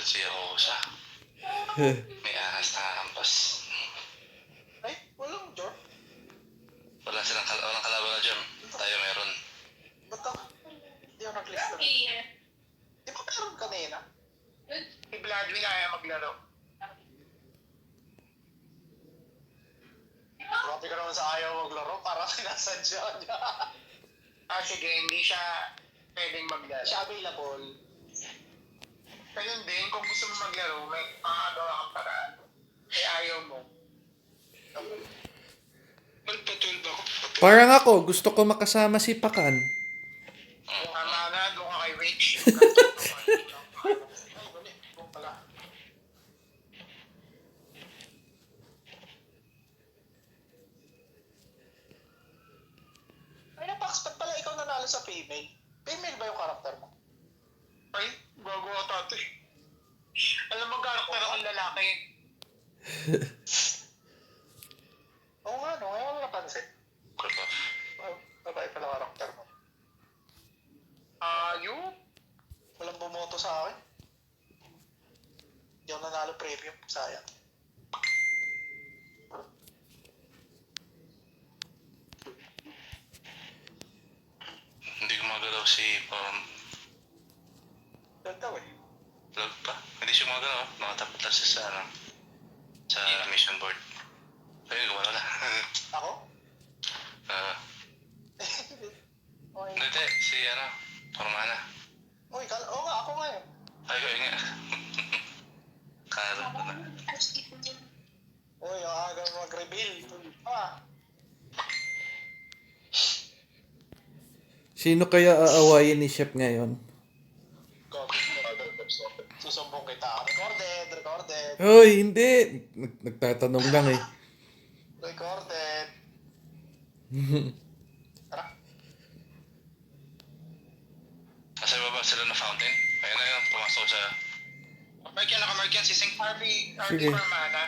si Rosa. May ahas na hampas. Ay, walang Jor. Walang kalaban na dyan. Tayo meron. Ba't ako? Hindi ako nag-click na. Di ba meron kanina? Si Vladwin ayaw maglaro. Grabe ka naman sa ayaw maglaro. Parang sinasadya niya. Sige, hindi siya pwedeng maglaro. Siya available. Ganyan din, kung gusto mo maglaro, may makagawa kang paraan. Eh, ayaw mo. Magpatulba ako. Parang ako, gusto ko makasama si Pakan. Tama na, doon ka kay Rich. Ay, Pax, ba't pala ikaw nanalo sa female? Female ba yung karakter mo? Ay, bago ata ito eh. Alam mo, karakter akong lalaki. Oo nga, no? Ngayon ko napansin. Babae pala karakter mo. Yun? Walang bumoto sa akin. Hindi ako nanalo premium. Sayang. Hindi gumagalaw si Ganda eh. Vlog pa. Hindi siya gumagalaw. Nakatapat lang siya sa mission board. Ayun, gumalaw na. Ako? Okay. Hindi, si Formana. Uy, oo nga, ako nga yun. Ay, ko nga. Kala ko na. Uy, ang aga mag-reveal. Sino kaya aawayin ni Chef ngayon? Susumbong kita. Recorded. Hoy, hindi. Nagtatanong lang eh. Recorded. Tara. Nasa baba sila na fountain. Ayun na yun, pumasok sa... Nakamark yan, si Sing RB Sige. Formana.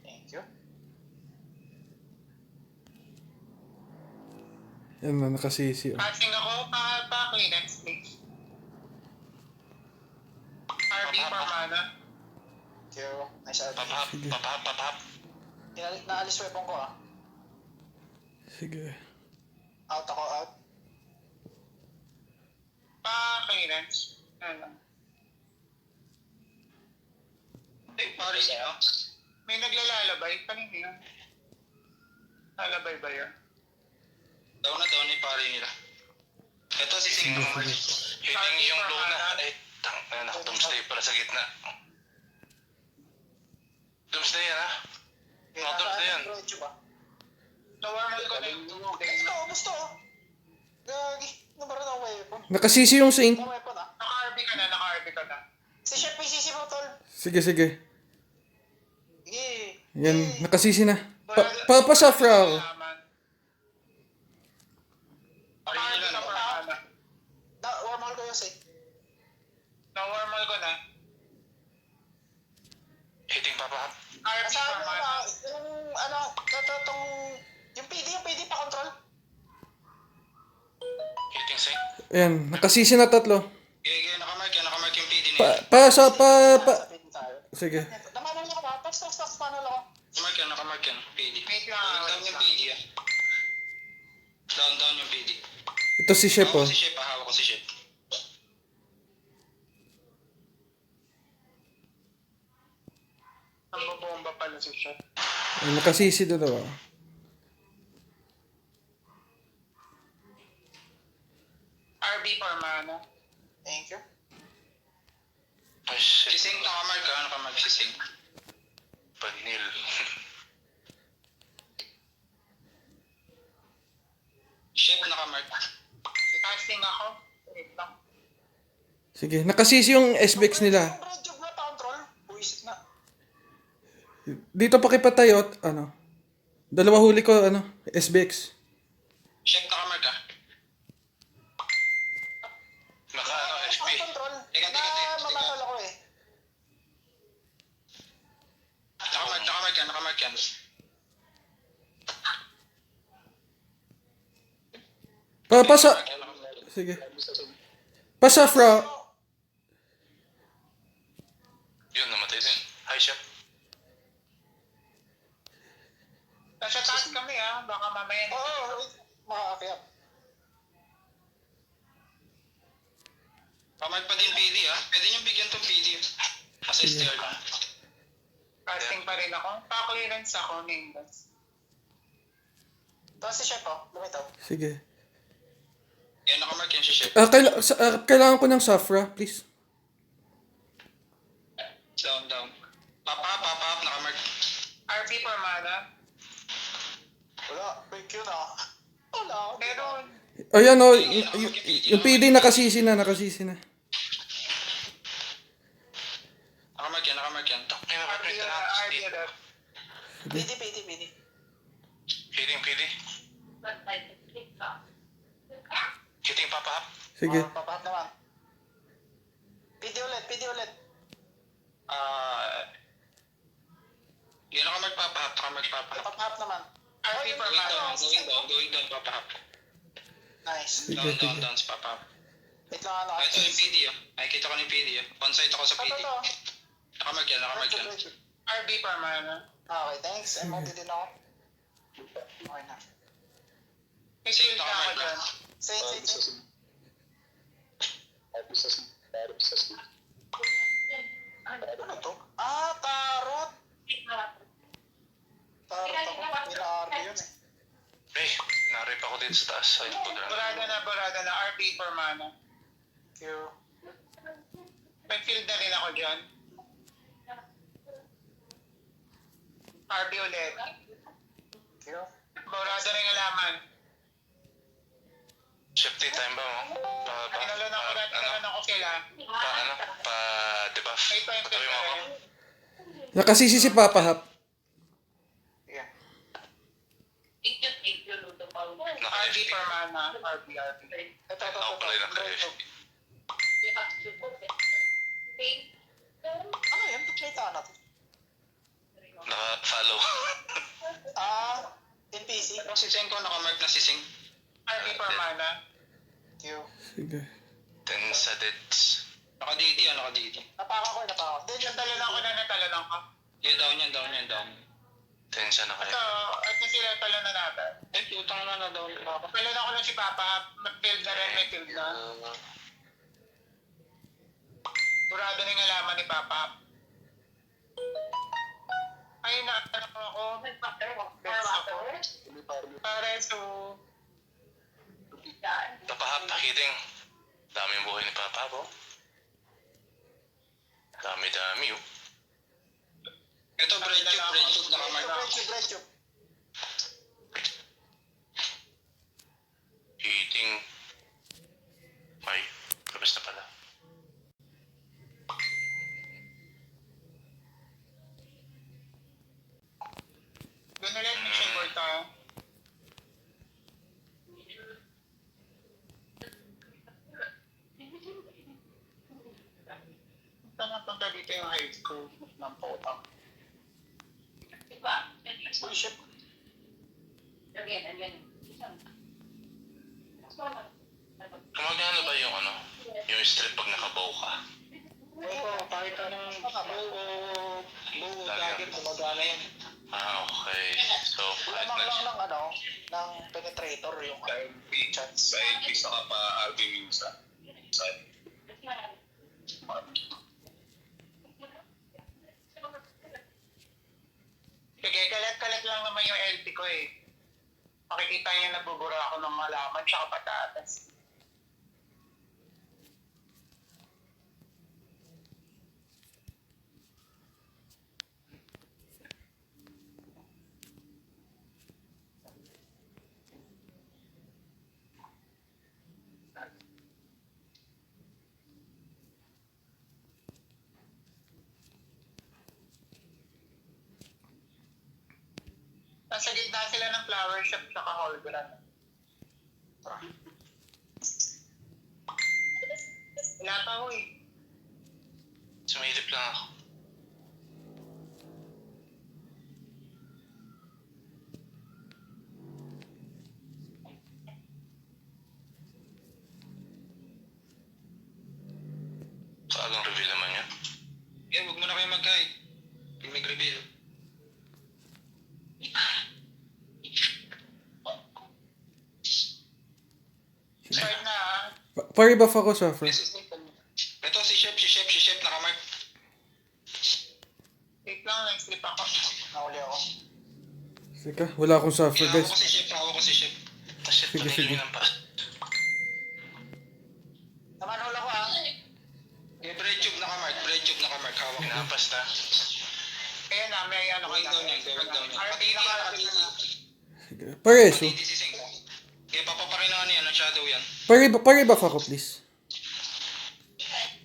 Thank you. Yan na, nakasisi. Oh. Passing ako, pa-clearance, please. RB Formana. Thank you. Nice RB. Papahap. Naalis weapon ko Sige. Out ako, out. Pa-clearance. Pare siya. May naglalalabay. Kanina yun. Lalabay ba yun? Daw ni pare nila. Ito si Sing naman. Hitting yung Luna. Naka-doomsday pala sa gitna. Doomsday yan Mga doomsday yan. Nawarmal ko na yung gusto. Gagi. Nabaran ako weapon. Nakasisi yung Saint. Weapon Naka-RB ka na. Si Chef PCC mo, tol. Sige. Sige. Yan, nakasisi na. Papasafra ako. Warmal ko yun, Saint. Na-warmal ko na. Hitting papahap. Kasama yung PD pa control. Hitting Sing. Yan, nakasisi na tatlo. Okay, nakamark yung PD Sige. Namanal ako ba? Tax, panel ako. Nakamark yan, PD. Wait lang. Down yung PD Down yung PD. Ito si Chef oh. Hawak ko si Chef. Ang babomba pala si Chef. Ay, nakasisi doon oh. RB Formana. Thank you. Ay, shit. Si Sing, nakamark si Sing. Panil. Chef, nakamark. Casting ako. Wait lang. Sige, nakasisi yung SBX nila. Yung red job na control. Buisit na. Dito pakipatayo at dalawa huli ko SBX. Chef, nakamark ka. SP. Control. Teka. Mamanal ako eh. Nakamark yan. Sige. Pasafra. baka mamaya. Oo, makakakiyap. Pamark pa din PD ah. Pwede niyong bigyan tong PD. Assist Sige. yun lang. Casting pa rin ako. Pa-clearance ako, nameless. Ito si Chef, oh. Lumitaw. Sige. Yan, nakamark yan si Chef. Kailangan ko ng Safra, please. Down, down. Papa, nakamark. RP per mana. Wala, thank you na. Wala, meron. Ayan o, yung PD nakasisi na. Nakamark yan. Tak, may RP nakamark na, na. RP na. PD. PD. Kiting papa. Sige. Papat naman. PD ulit. Yan nakamark papa. Papat naman. RP per Going down, papa. Nice. Sige, Down, papa. Wait lang, ano. Ito yung PD ah. Nakikita ko ng PD ah. On-site ako sa PD. Nakamark yan. RB per mana. Okay, thanks. MOD din ako. Okay na. Same Explain ka ako dyan. Same. Ano to? Tarot. Tarot ako. Nila-RB yun eh. Narip ako dito sa taas. Ayun po Barada na. RB per mana. Q. May field na rin ako dyan. RB ulit. Q. Barada rin alaman. Shifty time ba mo? Tinalan ako sila. Pa-debuff. May time Tabi mo ako. rin. Nakasisi si Papa Hap. Yeah. RB Naka-FP. per mana. RB. Ito. Ako pala yung naka-FP. Ano yan? Play ta natin. Naka-follow. NPC. Si Senko naka-mark na si Sing. RB per mana. Q. Sige. 10 sa deads. Naka-DD ah, naka-DD. Napaka ko. Then, natalan ako. Yan, down. 10 sa naka-FP. Ito sila talo na natin. Putang na down ako. Talan ako lang si Papa. Mag-build na rin. May build na. Burado na yung alaman ni Papa. Ay, naano ako. Bets ako. Pareso. Papahap, pakiting. Daming buhay ni Papa po. Dami oh. Ito, bread tube, nakamark. Bread. Hitting. Ay, labas na pala. Doon ulit, mission board tayo. Punta dito yung high school ng Potang. Bullshit. Gumagana ba yung yung strip pag nakabow ka? Oo, kahit anong buo dagger, gumagana yan. Okay. So, kahit Lamang na... lang ng penetrator yung chance. Sa AP, saka pa RB minsan. Sige, kalat-kalat lang naman yung LP ko eh. Makikita niyo nagbubura ako ng malaman tsaka patatas. Nasa gitna sila ng flower shop tsaka hologram. Wala pa ho eh. Sumilip lang ako. Kaagang reveal naman yan. Yan, huwag mo na kayo mag-guide. Pag mag-reveal. Pare-buff ako, Safra. Ito si Chef, nakamark. Wait lang, nag-slip ako. Nahuli ako. Teka, wala akong Safra, Hawak guys. ko si Chef. Shit, Sige, panilo sige. yun ang pa. Namanhol ako ah. Bread tube nakamark. Hawak na ang pasta. Kaya na, may ano ka Wag down yan. RP na ka. Sige. Pareso. Patiti si Sing. Kaya papapakilangan yan, ang shadow yan. Pare-buff ako, please.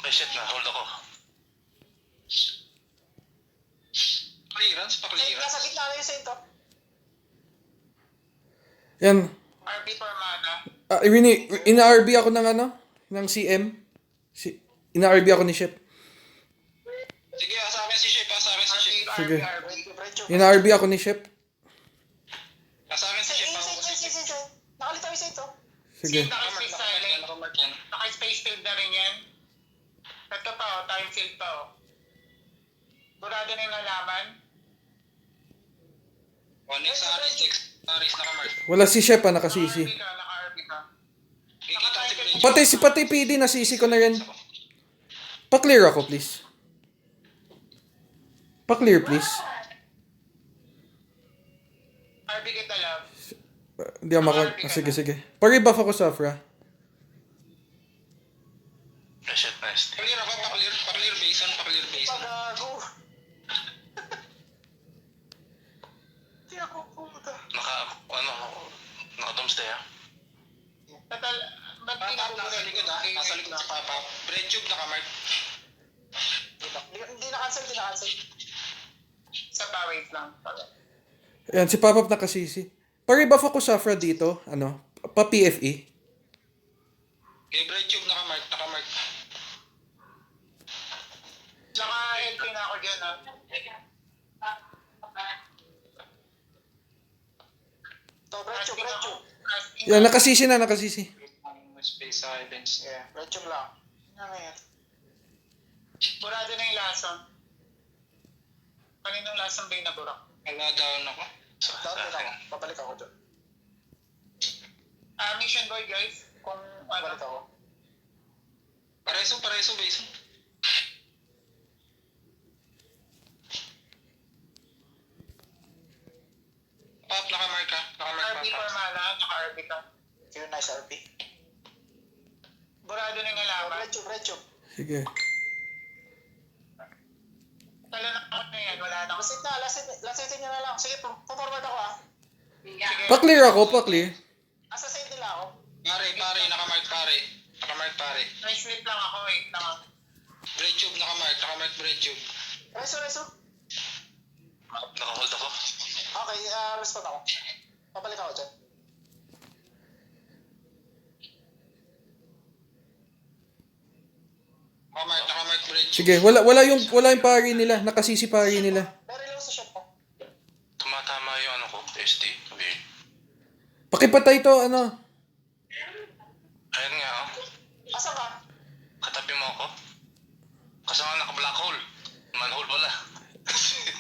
Ay shit na, hold ako. Clearance, pa-clearance. Nasa gitna na yung sento. Yan. RP for mana. Ina-RB ako ng ano? Ng CM. Ina-RB ako ni Shep. Sige, sa akin si Chef. Sige. Ina-RB ako ni Shep. Sa akin si Chef. Nakalitaw yung sento. Sige. Naka-space silent. Nakamark yan. Naka-space field na rin yan. Ito pa oh, time field pa oh. Burado na yung halaman. Next Aris nakamark. Wala si Shep, nakasisi. Naka-RP ka. Kikita si Bread. Pati PD, nasisi ko na rin. Pa-clear ako, please. Pa-clear, please. RP kita love. Hindi ako sige. Pare-buff ako, Safra. Shit, nice. Pa-clear ako, pa-clear basin. Pagago. Hindi ako pumunta. Naka-doomsday ah. Tatal, ba't di Nasa likod ah. Nasa likod si Papa. Bread tube nakamark. Hindi na-cancel. Sa pa, wait lang. Ayan, si Papap nakasisi. Pare-buff ako, Safra, dito. Ano? Pa-PFE. Okay, bread tube nakamark. Tsaka LP na ako dyan ah. Brecho. Yan, nakasisi. Space silence. Yeah, brecho lang. Ano yan? Burado na yung lason. Kaninong lasang ba yung naburak? Wala down ako. Down din ako. Babalik ako dyan. Mission boy guys. Kung babalik ako. Pareso, basin. Pop, nakamark ka. RP for mana, naka-RP ka. Yun, nice RP. Burado na yung halaman. Brecho. Sige. Tala na ako na yan, wala na. Lasitin nyo na lang. Sige, puporward ako ah. Sige. Pa-clear ako. Asa side nila ako? Pare, nakamark pare. Nice flip lang ako, wait lang ah. Bread tube nakamark bread tube. Reso. Naka-hold ako. Okay, respond ako. Pabalik ako dyan. Nakamark bread tube. Sige, wala yung pari nila. Nakasisi pari nila. Very low sa shot ko. Tumatama yung ano ko, SD. Okay. Pakipatay to, ano? Ayun nga, oh. Asa ka? Katabi mo ako. Kasi nga naka-black hole. Manhole wala.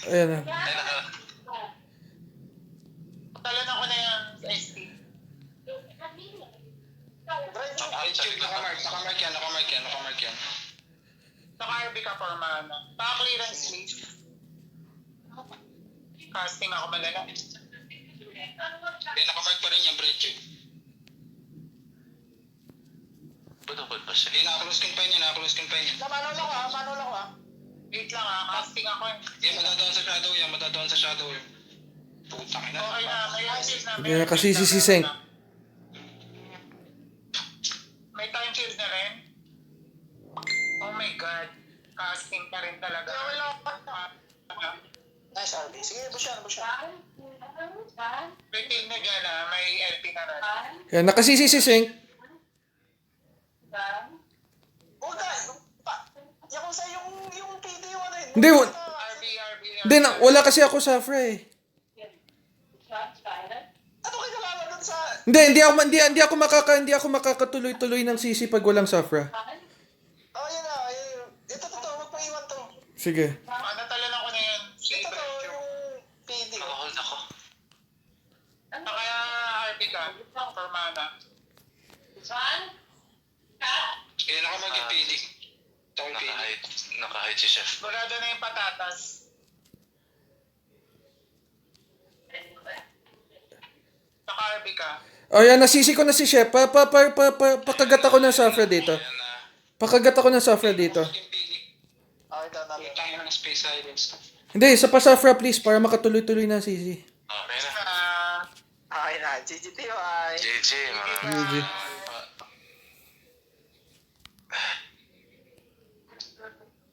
Ayan na. Ay, Talan ako na yan sa ST. Bread tube nakamark yan. Naka-RB ka for mana. Naka-clearance please. Casting ako malala. Nakamark pa rin yung bread tube. Ba't ba siya? Naka-close confine yan. Namanol ako ah. Wait lang ah, casting ako eh. Madadaan sa shadow yan. Putang ina. Okay na, may shield na. Sige, nakasisi si Seng. May time shield na rin. Oh my god. Casting pa rin talaga. Nice RB. Sige, busyan. May field na dyan ah, may LP na rin. Ayan, nakasisi si Seng. Huwag na. Yung sa yung PD yung ano yun. Hindi, RB. Hindi, wala kasi ako, Safra eh. Ano kayo nalala dun sa... Hindi ako makakatuloy-tuloy ng sisi pag walang Safra. Oh, yun na. Ito totoo. Huwag mo iwan to. Sige. Natalan ako na yan. Ito to yung PD. Naka-hold ako. Kaya RB ka. For mana. Kaya nakamag-pili. Naka-hide si Chef. Burado na yung patatas. Naka-RB ka. O yan, nasisi ko na si Chef. Pakagat ako ng safra dito. Ayan na. Pakagat ako ng safra dito. Okay, daw natin. Tayo ng space silence. Hindi, sa pasafra please, para makatuloy-tuloy na sisi. Okay na. Okay na. GGTY. JJ, maraming GG. salamat.